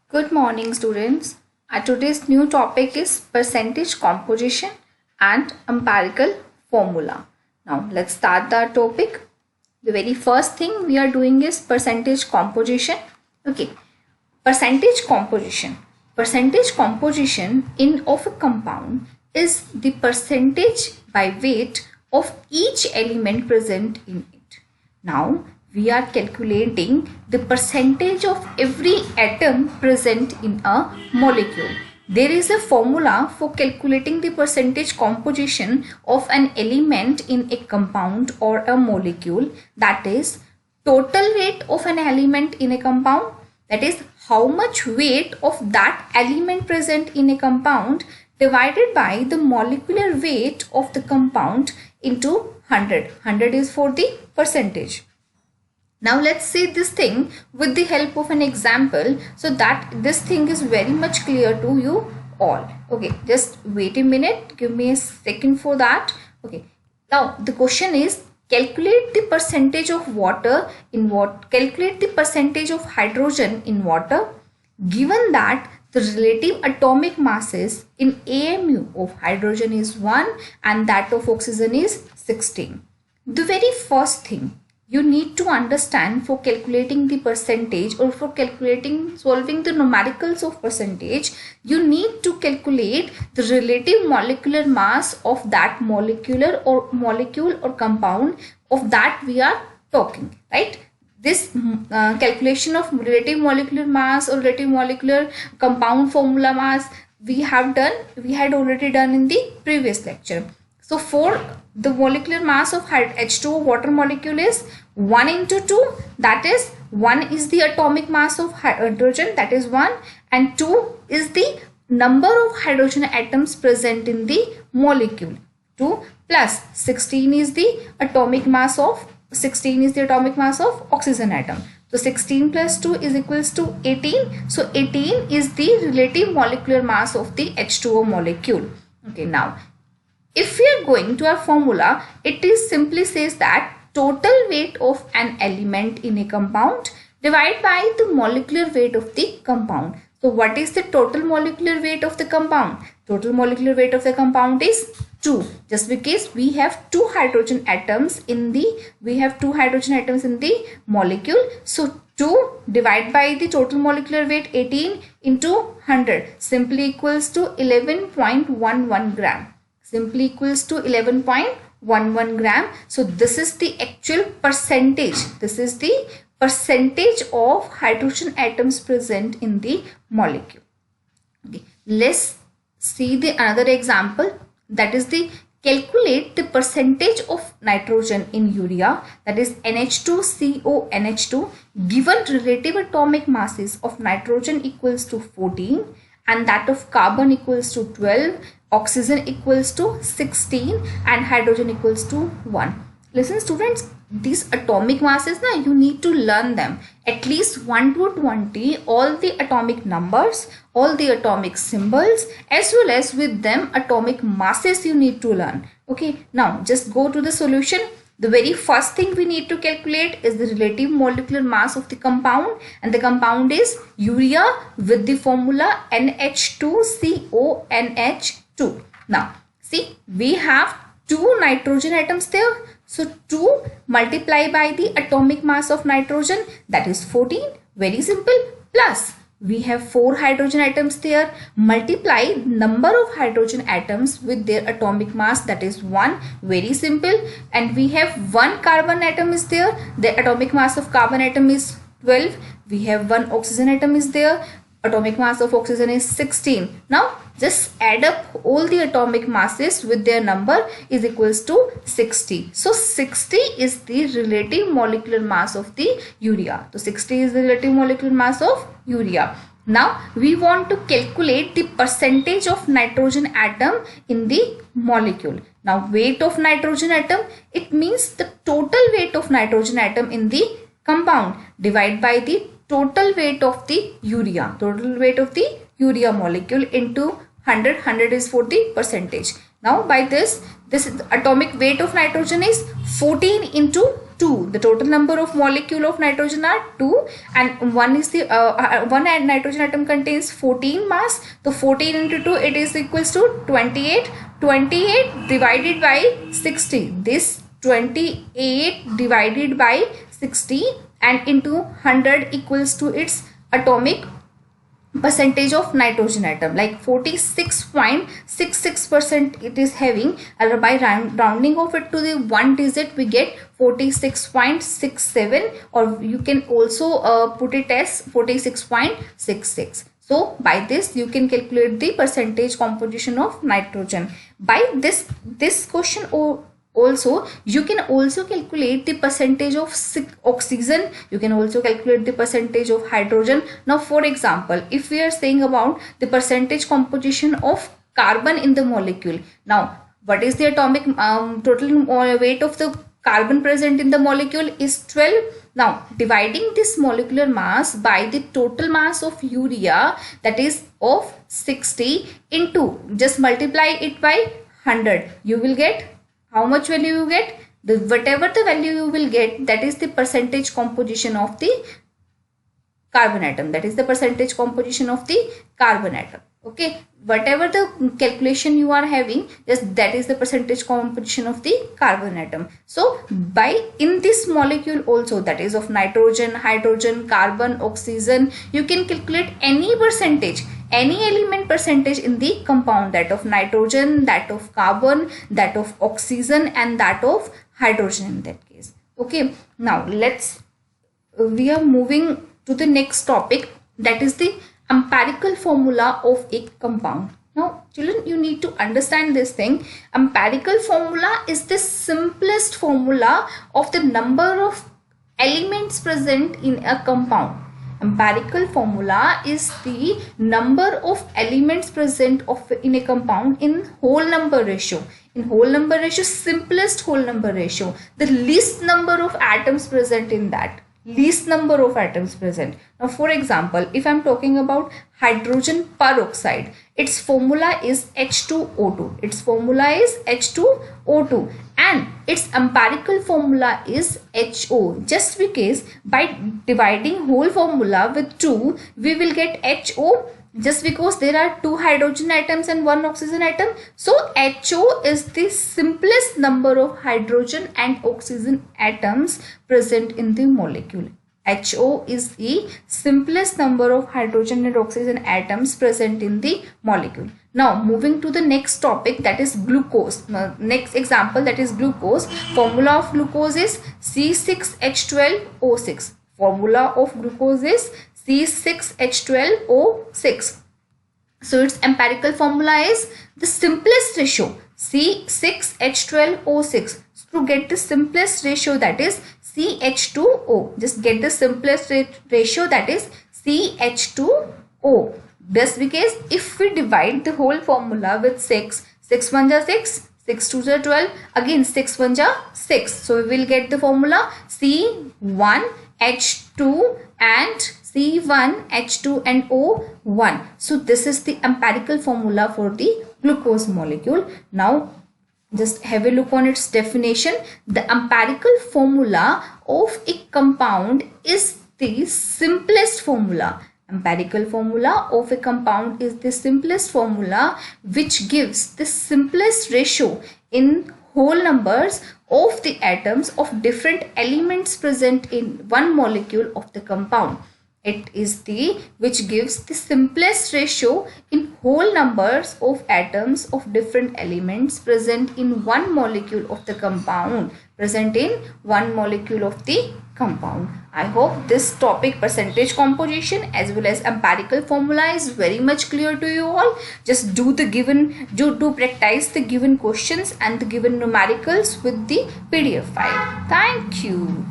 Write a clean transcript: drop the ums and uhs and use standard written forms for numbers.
Good morning, students. Today's new topic is percentage composition and empirical formula. Now, let's start the topic. The very first thing we are doing is percentage composition. Okay, percentage composition. Percentage composition in of a compound is the percentage by weight of each element present in it. Now, we are calculating the percentage of every atom present in a molecule. There is a formula for calculating the percentage composition of an element in a compound or a molecule, that is total weight of an element in a compound, that is how much weight of that element present in a compound divided by the molecular weight of the compound into 100. 100 is for the percentage. Now let's see this thing with the help of an example so that this thing is very much clear to you all. Okay, just wait a minute, give me a second for that. Okay, now the question is calculate the percentage of water in what, calculate the percentage of hydrogen in water given that the relative atomic masses in AMU of hydrogen is 1 and that of oxygen is 16. The very first thing you need to understand for calculating the percentage or for solving the numericals of percentage, you need to calculate the relative molecular mass of that molecule or compound of that we are talking, right? This calculation of relative molecular mass or relative molecular compound formula mass we had already done in the previous lecture. So for the molecular mass of H2O water molecule is 1 into 2, that is 1 is the atomic mass of hydrogen, that is 1, and 2 is the number of hydrogen atoms present in the molecule. 2 plus 16 is the atomic mass of oxygen atom. So 16 plus 2 is equals to 18. So 18 is the relative molecular mass of the H2O molecule. Okay, now if we are going to our formula, it is simply says that total weight of an element in a compound divided by the molecular weight of the compound. So what is the total molecular weight of the compound? Total molecular weight of the compound is 2, just because we have two hydrogen atoms in the molecule. So 2 divided by the total molecular weight 18 into 100 simply equals to 11.11 gram. Simply equals to 11.11 gram. So this is the actual percentage. This is the percentage of hydrogen atoms present in the molecule. Okay. Let's see the another example, that is the calculate the percentage of nitrogen in urea, that is NH2CO NH2 given relative atomic masses of nitrogen equals to 14 and that of carbon equals to 12, oxygen equals to 16 and hydrogen equals to 1. Listen students, these atomic masses you need to learn them at least 1 to 20, all the atomic numbers, all the atomic symbols, as well as with them atomic masses you need to learn. Okay, now just go to the solution. The very first thing we need to calculate is the relative molecular mass of the compound, and the compound is urea with the formula NH2CONH2. Now see, we have 2 nitrogen atoms there. So 2 multiply by the atomic mass of nitrogen, that is 14, very simple, plus we have 4 hydrogen atoms there, multiply number of hydrogen atoms with their atomic mass, that is 1, very simple, and we have 1 carbon atom is there, the atomic mass of carbon atom is 12, we have 1 oxygen atom is there, atomic mass of oxygen is 16. Now just add up all the atomic masses with their number is equals to 60. So 60 is the relative molecular mass of the urea. So 60 is the relative molecular mass of urea. Now we want to calculate the percentage of nitrogen atom in the molecule. Now weight of nitrogen atom, it means the total weight of nitrogen atom in the compound divided by the total weight of the urea. Total weight of the urea molecule into 100. 100 is for the percentage. Now by this atomic weight of nitrogen is 14 into 2. The total number of molecule of nitrogen are 2, and one is the one nitrogen atom contains 14 mass. So 14 into 2, it is equals to 28. 28 divided by 60. This 28 divided by 60 and into 100 equals to its atomic percentage of nitrogen atom, like 46.66% it is having, and by rounding off it to the one digit we get 46.67, or you can also put it as 46.66. So by this you can calculate the percentage composition of nitrogen. By this question also you can also calculate the percentage of oxygen, you can also calculate the percentage of hydrogen. Now for example, if we are saying about the percentage composition of carbon in the molecule, now what is the atomic total weight of the carbon present in the molecule is 12. Now dividing this molecular mass by the total mass of urea, that is of 60, into just multiply it by 100, you will get how much value you get? Whatever the value you will get, that is the percentage composition of the carbon atom. That is the percentage composition of the carbon atom. Okay, whatever the calculation you are having, that is the percentage composition of the carbon atom. So by in this molecule also, that is of nitrogen, hydrogen, carbon, oxygen, you can calculate any percentage, any element percentage in the compound, that of nitrogen, that of carbon, that of oxygen, and that of hydrogen in that case. Okay, now we are moving to the next topic, that is the empirical formula of a compound. Now children, you need to understand this thing. Empirical formula is the simplest formula of the number of elements present in a compound. Empirical formula is the number of elements present in a compound in whole number ratio. In whole number ratio, simplest whole number ratio, the least number of atoms present in that. Least number of atoms present. Now for example, if I am talking about hydrogen peroxide, its formula is H2O2. Its formula is H2O2 and its empirical formula is HO. Just because by dividing whole formula with 2, we will get HO, just because there are 2 hydrogen atoms and 1 oxygen atom. So HO is the simplest number of hydrogen and oxygen atoms present in the molecule. HO is the simplest number of hydrogen and oxygen atoms present in the molecule. Now moving to the next topic, that is glucose. Next example, that is glucose. Formula of glucose is C6H12O6. Formula of glucose is C6H12O6. So its empirical formula is the simplest ratio, C6H12O6. So to get the simplest ratio, that is CH2O. Just get the simplest ratio, that is CH2O. Just because if we divide the whole formula with 6, 6 1 ja 6, 6 2 ja 12, again 6 1 ja 6. So we will get the formula C1H2 and C1H2 and O1. So this is the empirical formula for the glucose molecule. Now just have a look on its definition. The empirical formula of a compound is the simplest formula. Empirical formula of a compound is the simplest formula which gives the simplest ratio in whole numbers of the atoms of different elements present in one molecule of the compound. It is the which gives the simplest ratio in whole numbers of atoms of different elements present in one molecule of the compound. Present in one molecule of the compound. I hope this topic, percentage composition as well as empirical formula, is very much clear to you all. Just do practice the given questions and the given numericals with the PDF file. Thank you.